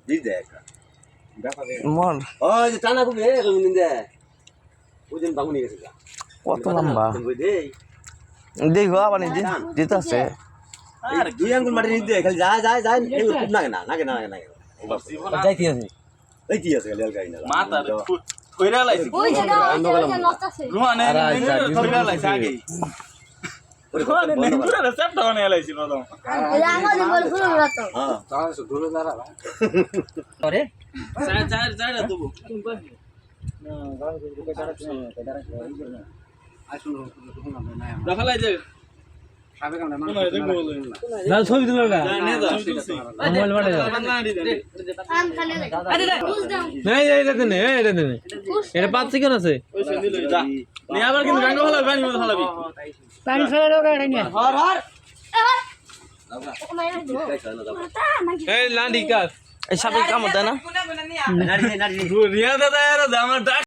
দি দেখ মন ওই যে টানা খুব হে কোনদিন দে ওই দিন বাগুনি গেছে যা কত লম্বা ওই দে দেখো আবার দিতে আছে আর দুই আঙ্গুল মাটি দে খালি যা যা যা এই খুব নাগে না নাগে না নাগে যাইতে আছে এই কি আছে খালি গাই না মাথা কইরা লাইছি ওই জায়গা নষ্ট আছে রুহানে কইরা লাইছি আগে রুহানে নেগুরা রেসেপ্ট বানাই লাইছি প্রথম আমার বল ফুল রাত হ্যাঁ তাহলে ধুলো দাঁড়া আরে চার দেবো রাখালাই যে না ছবি তুলো না মোবাইল মারে কাম খালি আরে বুঝ দাও এই এটা নে এটা পাচ্ছি কেন আছে নে আবার কিন্তু গাঙ্গ হলো পানি মত হলাবি পানি ফেলে দাও গাড়ি নিয়ে হর হর এই লান্ডি কাজ এই সাপে কামড় দেয় না নাড়ি নাড়ি রিয়া দাদা এর আমার